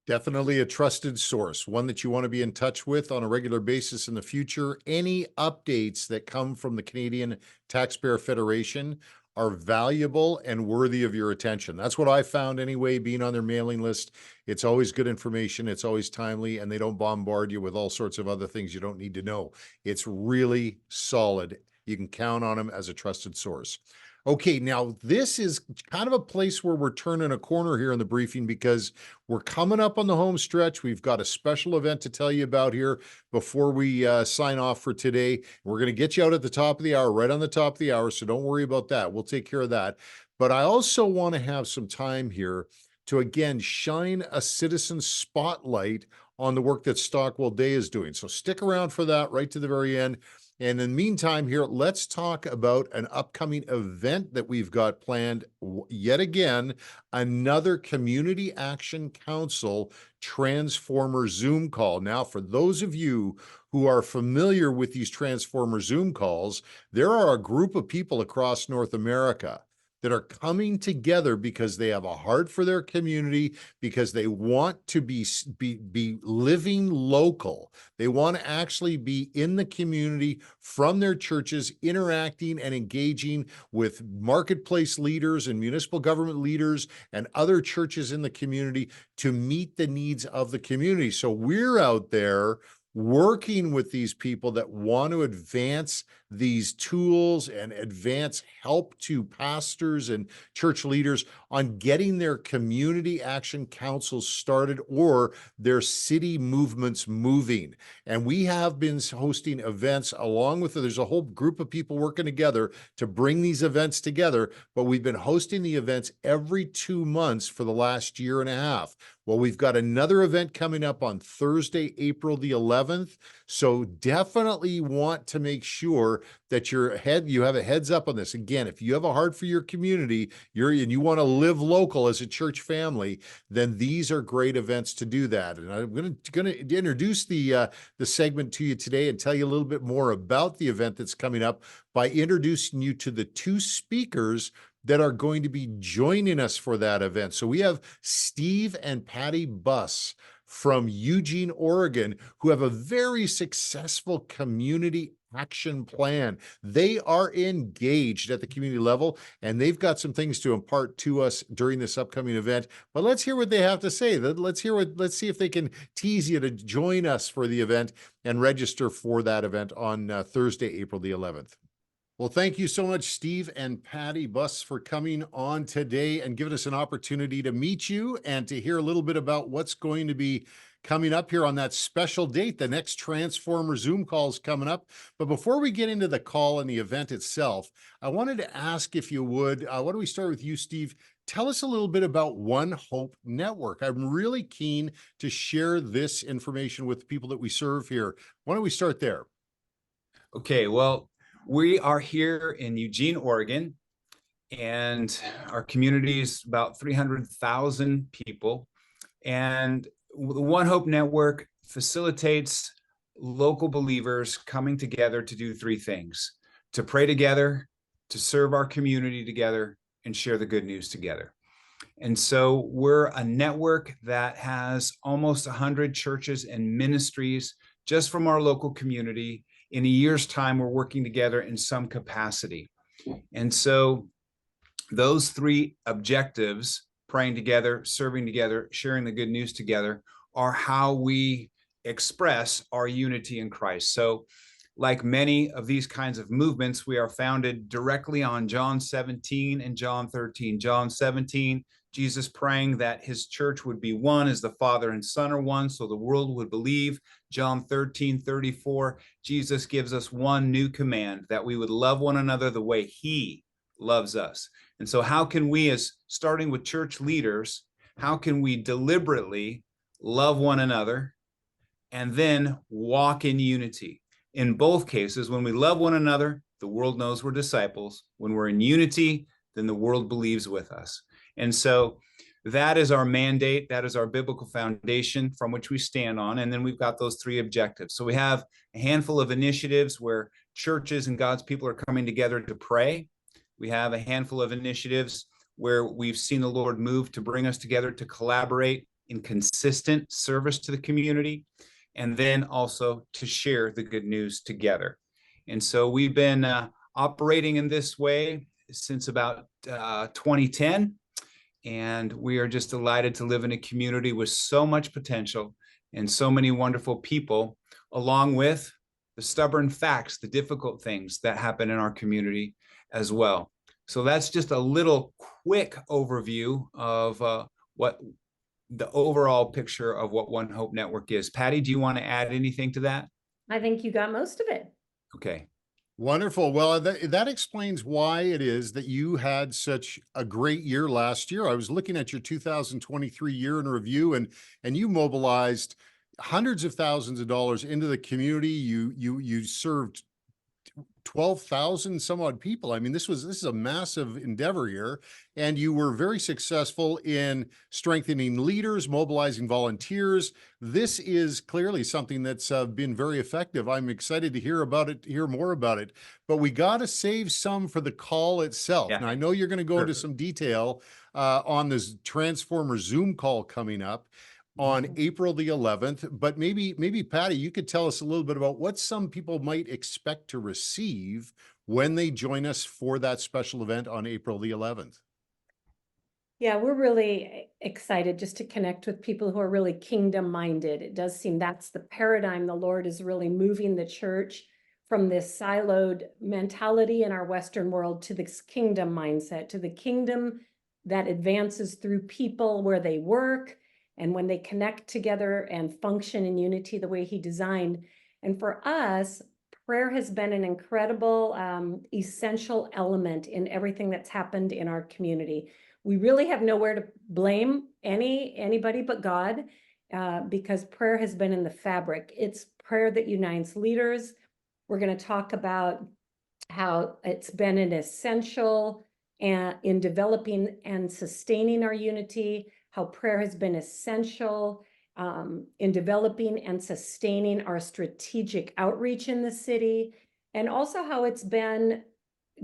Definitely a trusted source, one that you want to be in touch with on a regular basis in the future. Any updates that come from the Canadian Taxpayer Federation are valuable and worthy of your attention. That's what I found anyway, being on their mailing list. It's always good information. It's always timely, and they don't bombard you with all sorts of other things you don't need to know. It's really solid. You can count on them as a trusted source. Okay, now this is kind of a place where we're turning a corner here in the briefing, because we're coming up on the home stretch. We've got a special event to tell you about here before we sign off for today. We're going to get you out at the top of the hour, right on the top of the hour, so don't worry about that. We'll take care of that. But I also want to have some time here to, again, shine a citizen spotlight on the work that Stockwell Day is doing. So stick around for that right to the very end. And in the meantime here, let's talk about an upcoming event that we've got planned yet again, another Community Action Council Transformer Zoom call. Now, for those of you who are familiar with these Transformer Zoom calls, there are a group of people across North America that are coming together because they have a heart for their community, because they want to be living local. They want to actually be in the community from their churches, interacting and engaging with marketplace leaders and municipal government leaders and other churches in the community to meet the needs of the community. So we're out there working with these people that want to advance these tools and advance help to pastors and church leaders on getting their community action councils started or their city movements moving. And we have been hosting events along with, there's a whole group of people working together to bring these events together, but we've been hosting the events every 2 months for the last year and a half. Well, we've got another event coming up on Thursday, April the 11th. So definitely want to make sure that you have a heads up on this. Again, if you have a heart for your community, and you want to live local as a church family, then these are great events to do that. And I'm going to introduce the segment to you today and tell you a little bit more about the event that's coming up by introducing you to the 2 speakers that are going to be joining us for that event. So we have Steve and Patti Buss from Eugene, Oregon, who have a very successful community action plan. They are engaged at the community level, and they've got some things to impart to us during this upcoming event. But let's hear what they have to say. Let's see if they can tease you to join us for the event and register for that event on Thursday, April the 11th. Well, thank you so much, Steve and Patti Buss, for coming on today and giving us an opportunity to meet you and to hear a little bit about what's going to be coming up here on that special date. The next Transformer Zoom call is coming up. But before we get into the call and the event itself, I wanted to ask if you would, why don't we start with you, Steve? Tell us a little bit about One Hope Network. I'm really keen to share this information with people that we serve here. Why don't we start there? Okay, well, We are here in Eugene, Oregon, and our community is about 300,000 people. And the One Hope Network facilitates local believers coming together to do three things: to pray together, to serve our community together, and share the good news together. And so we're a network that has almost 100 churches and ministries just from our local community. In a year's time, we're working together in some capacity. And so those three objectives, praying together, serving together, sharing the good news together, are how we express our unity in Christ. So like many of these kinds of movements, we are founded directly on John 17 and John 13. John 17, Jesus praying that his church would be one as the Father and Son are one, so the world would believe. John 13:34, Jesus gives us one new command, that we would love one another the way he loves us. And so how can we, as starting with church leaders, how can we deliberately love one another and then walk in unity? In both cases, when we love one another, the world knows we're disciples. When we're in unity, then the world believes with us. And so that is our mandate. That is our biblical foundation from which we stand on. And then we've got those three objectives. So we have a handful of initiatives where churches and God's people are coming together to pray. We have a handful of initiatives where we've seen the Lord move to bring us together to collaborate in consistent service to the community, and then also to share the good news together. And so we've been operating in this way since about 2010. And we are just delighted to live in a community with so much potential and so many wonderful people, along with the stubborn facts, the difficult things that happen in our community as well. So that's just a little quick overview of what the overall picture of what One Hope Network is. Patti, do you want to add anything to that? I think you got most of it. Okay. Wonderful. Well, that explains why it is that you had such a great year last year. I was looking at your 2023 year in review, and you mobilized hundreds of thousands of dollars into the community. You served 12,000 some odd people. I mean, this is a massive endeavor here, and you were very successful in strengthening leaders, mobilizing volunteers. This is clearly something that's been very effective. I'm excited to hear about it, hear more about it, but we got to save some for the call itself. Yeah. Now, I know you're going to go into Sure. some detail on this Transformer Zoom call coming up on April the 11th, but maybe Patti, you could tell us a little bit about what some people might expect to receive when they join us for that special event on April the 11th. Yeah, we're really excited just to connect with people who are really kingdom minded. It does seem that's the paradigm. The Lord is really moving the church from this siloed mentality in our Western world to this kingdom mindset, to the kingdom that advances through people where they work and when they connect together and function in unity the way he designed. And for us, prayer has been an incredible, essential element in everything that's happened in our community. We really have nowhere to blame anybody but God, because prayer has been in the fabric. It's prayer that unites leaders. We're going to talk about how it's been an essential in developing and sustaining our unity, how prayer has been essential in developing and sustaining our strategic outreach in the city, and also how it's been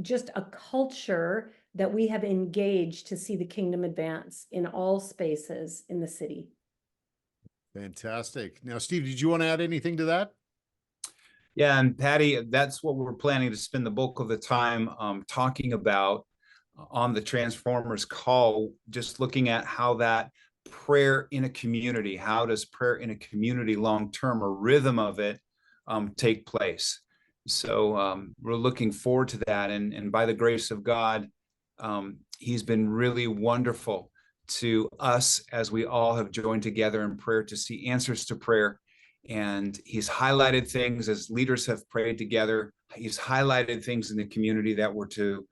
just a culture that we have engaged to see the kingdom advance in all spaces in the city. Fantastic. Now, Steve, did you want to add anything to that? Yeah, and Patti, that's what we're planning to spend the bulk of the time talking about on the Transformers call, just looking at how that prayer in a community, how does prayer in a community long-term, a rhythm of it, take place. So we're looking forward to that. And by the grace of God, he's been really wonderful to us as we all have joined together in prayer to see answers to prayer. And he's highlighted things as leaders have prayed together. He's highlighted things in the community that we're to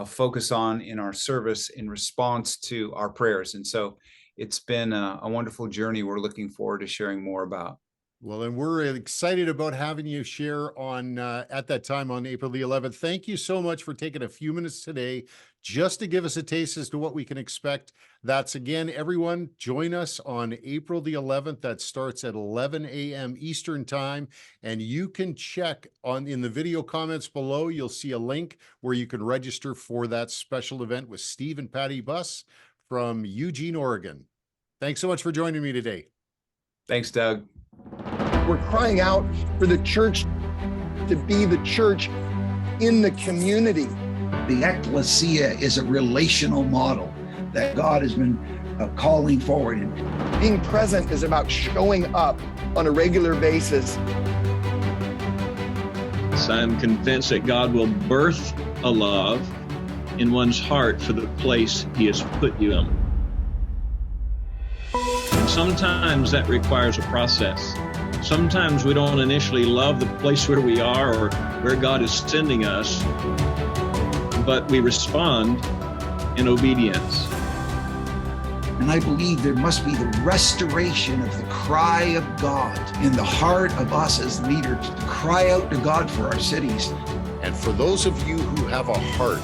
focus on in our service in response to our prayers. And so it's been a wonderful journey we're looking forward to sharing more about. Well, and we're excited about having you share on at that time on April the 11th. Thank you so much for taking a few minutes today just to give us a taste as to what we can expect. That's again, everyone, join us on April the 11th. That starts at 11 a.m. Eastern time. And you can check on in the video comments below. You'll see a link where you can register for that special event with Steve and Patti Buss from Eugene, Oregon. Thanks so much for joining me today. Thanks, Doug. We're crying out for the church to be the church in the community. The ecclesia is a relational model that God has been calling forward. Being present is about showing up on a regular basis. So I'm convinced that God will birth a love in one's heart for the place He has put you in. And sometimes that requires a process. Sometimes we don't initially love the place where we are or where God is sending us, but we respond in obedience. And I believe there must be the restoration of the cry of God in the heart of us as leaders to cry out to God for our cities. And for those of you who have a heart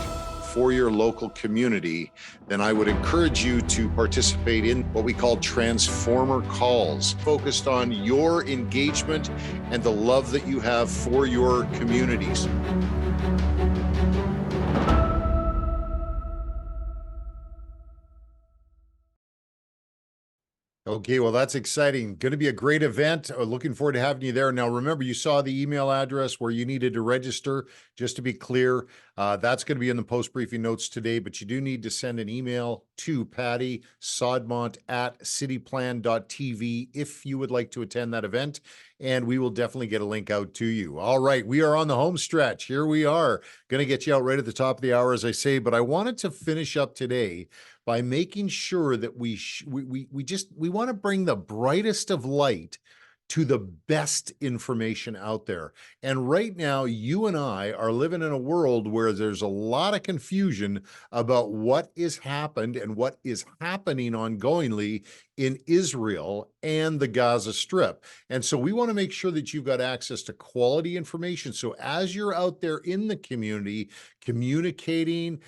for your local community, then I would encourage you to participate in what we call Transformer Calls, focused on your engagement and the love that you have for your communities. Okay, well, that's exciting. Going to be a great event. Looking forward to having you there. Now, remember, you saw the email address where you needed to register. Just to be clear, that's going to be in the post-briefing notes today, but you do need to send an email to Patti Sodmont at cityplan.tv if you would like to attend that event, and we will definitely get a link out to you. All right, we are on the home stretch. Here we are. Going to get you out right at the top of the hour, as I say, but I wanted to finish up today by making sure that we want to bring the brightest of light to the best information out there. And right now, you and I are living in a world where there's a lot of confusion about what is happened and what is happening ongoingly in Israel and the Gaza Strip. And so we want to make sure that you've got access to quality information. So as you're out there in the community, communicating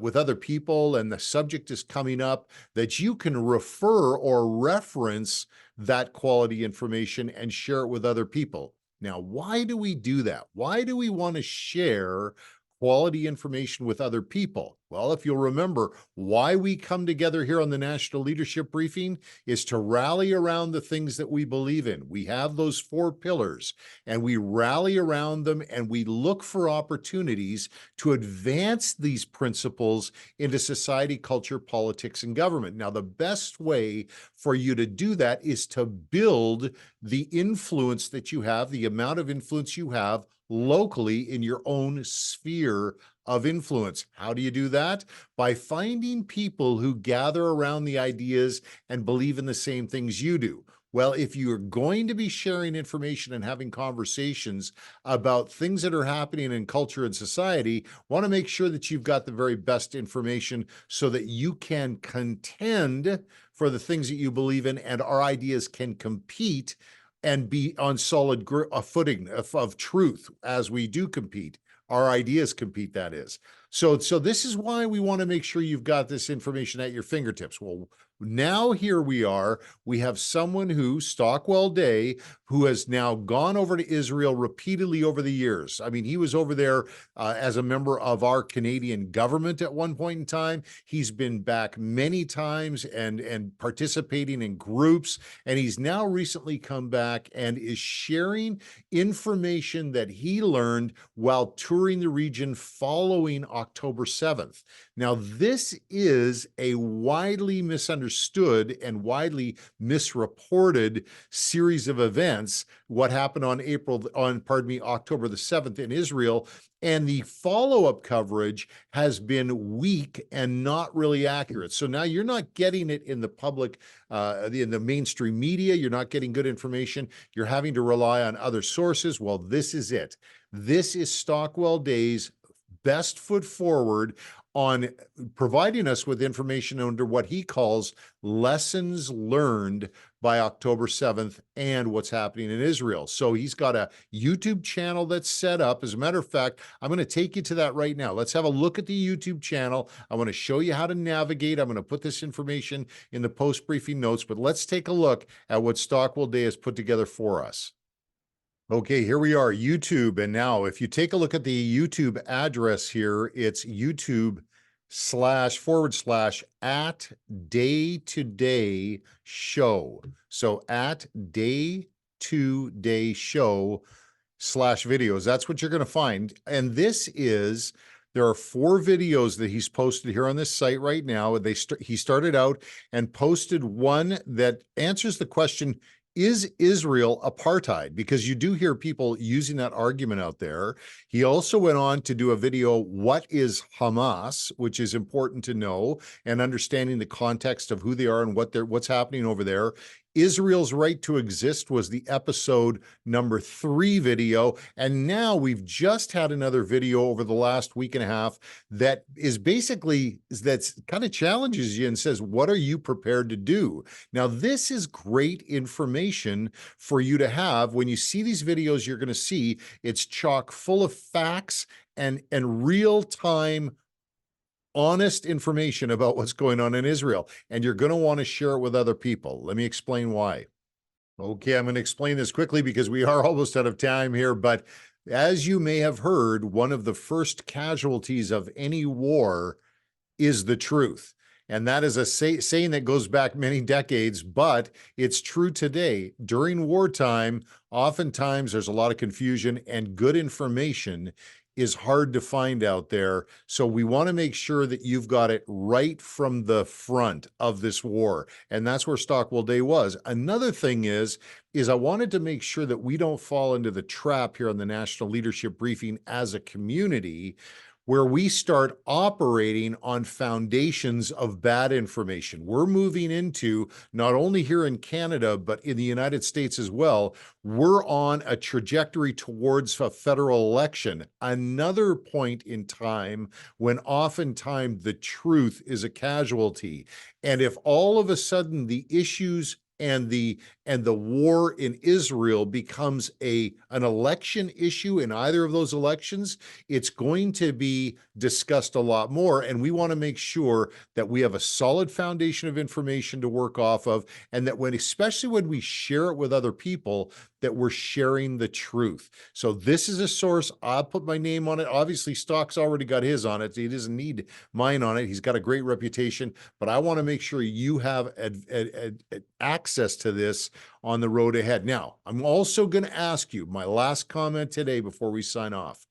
with other people and the subject is coming up, that you can refer or reference that quality information and share it with other people. Now, why do we do that? Why do we want to share quality information with other people? Well, if you'll remember, why we come together here on the National Leadership Briefing is to rally around the things that we believe in. We have those 4 pillars, and we rally around them, and we look for opportunities to advance these principles into society, culture, politics, and government. Now, the best way for you to do that is to build the influence that you have, the amount of influence you have locally in your own sphere of influence. How do you do that? By finding people who gather around the ideas and believe in the same things you do. Well, if you're going to be sharing information and having conversations about things that are happening in culture and society, want to make sure that you've got the very best information so that you can contend for the things that you believe in, and our ideas can compete and be on solid footing of truth as we do compete. Our ideas compete, that is. So this is why we want to make sure you've got this information at your fingertips. Well, now here we are. We have someone who, Stockwell Day, who has now gone over to Israel repeatedly over the years. I mean, he was over there as a member of our Canadian government at one point in time. He's been back many times and participating in groups. And he's now recently come back and is sharing information that he learned while touring the region following October 7th. Now, this is a widely misunderstood and widely misreported series of events. What happened on October the 7th in Israel, and the follow-up coverage has been weak and not really accurate. So now you're not getting it in the public, in the mainstream media. You're not getting good information. You're having to rely on other sources. Well, this is it. This is Stockwell Day's best foot forward on providing us with information under what he calls lessons learned by October 7th and what's happening in Israel. So he's got a YouTube channel that's set up. As a matter of fact, I'm going to take you to that right now. Let's have a look at the YouTube channel. I want to show you how to navigate. I'm going to put this information in the post-briefing notes, but let's take a look at what Stockwell Day has put together for us. Okay, here we are, YouTube. And now if you take a look at the YouTube address here, it's YouTube// @day2day show. So @day2day show/videos. That's what you're going to find. And there are 4 videos that he's posted here on this site right now. He started out and posted one that answers the question, is Israel apartheid? Because you do hear people using that argument out there. He also went on to do a video, what is Hamas, which is important to know, and understanding the context of who they are and what's happening over there. Israel's Right to Exist was the episode number 3 video. And now we've just had another video over the last week and a half that is that's kind of challenges you and says, what are you prepared to do? Now, this is great information for you to have. When you see these videos, you're going to see it's chock full of facts and real-time honest information about what's going on in Israel, and you're going to want to share it with other people. Let me explain why. Okay, I'm going to explain this quickly because we are almost out of time here, but as you may have heard, one of the first casualties of any war is the truth. And that is a saying that goes back many decades, but it's true today. During wartime, oftentimes there's a lot of confusion, and good information is hard to find out there. So we want to make sure that you've got it right from the front of this war. And that's where Stockwell Day was. Another thing is I wanted to make sure that we don't fall into the trap here on the National Leadership Briefing as a community, where we start operating on foundations of bad information. We're moving into, not only here in Canada, but in the United States as well, we're on a trajectory towards a federal election, another point in time when oftentimes the truth is a casualty. And if all of a sudden the issues and the war in Israel becomes an election issue in either of those elections, it's going to be discussed a lot more. And we want to make sure that we have a solid foundation of information to work off of, and that especially when we share it with other people, that we're sharing the truth. So this is a source. I'll put my name on it. Obviously, Stock's already got his on it. He doesn't need mine on it. He's got a great reputation, but I want to make sure you have access to this on the road ahead. Now, I'm also going to ask you, my last comment today before we sign off,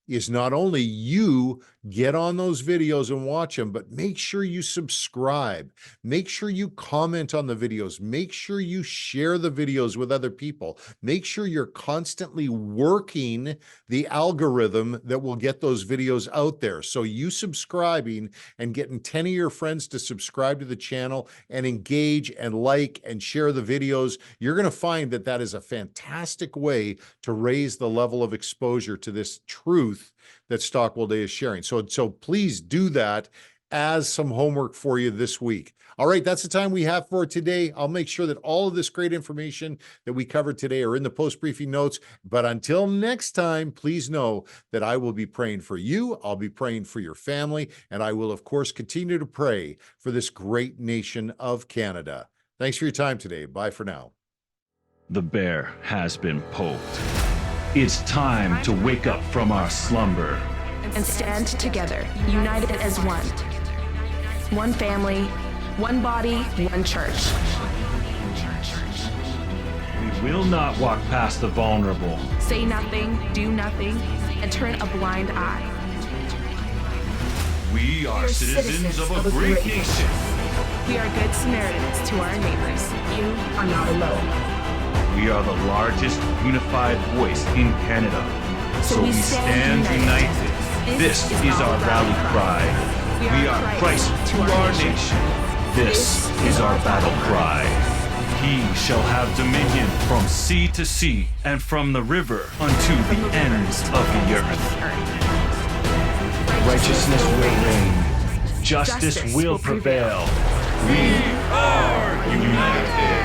is not only you get on those videos and watch them, but make sure you subscribe. Make sure you comment on the videos. Make sure you share the videos with other people. Make sure you're constantly working the algorithm that will get those videos out there. So you subscribing and getting 10 of your friends to subscribe to the channel and engage and like and share the videos, you're going to find that that is a fantastic way to raise the level of exposure to this truth that Stockwell Day is sharing. So please do that as some homework for you this week. All right, that's the time we have for today. I'll make sure that all of this great information that we covered today are in the post-briefing notes. But until next time, please know that I will be praying for you. I'll be praying for your family. And I will, of course, continue to pray for this great nation of Canada. Thanks for your time today. Bye for now. The bear has been poked. It's time to wake up from our slumber and stand together, united as one. One family, one body, one church. We will not walk past the vulnerable. Say nothing, do nothing, and turn a blind eye. We are citizens of a great nation. We are good Samaritans to our neighbors. You are not alone. We are the largest unified voice in Canada. So we stand united. This is our rally cry. We are Christ to our nation. This is our battle cry. He shall have dominion from sea to sea and from the river unto the ends of the earth. Righteousness will reign. Justice will prevail. We are united.